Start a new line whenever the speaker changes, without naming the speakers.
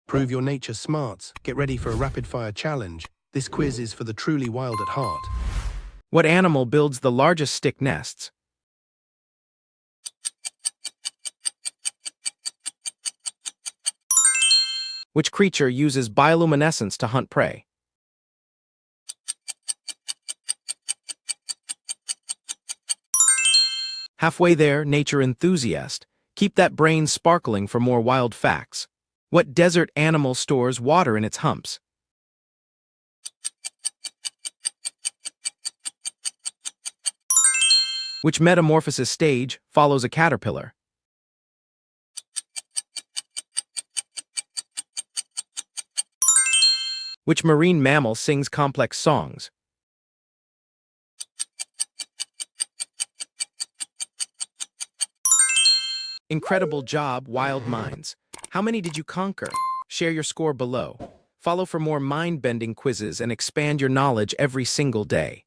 Prove your nature smarts. Get ready for a rapid-fire challenge. This quiz is for the truly wild at heart.
What animal builds the largest stick nests? Which creature uses bioluminescence to hunt prey? Halfway there, nature enthusiast. Keep that brain sparkling for more wild facts. What desert animal stores water in its humps? Which metamorphosis stage follows a caterpillar? Which marine mammal sings complex songs? Incredible job, wild minds. How many did you conquer? Share your score below. Follow for more mind-bending quizzes and expand your knowledge every single day.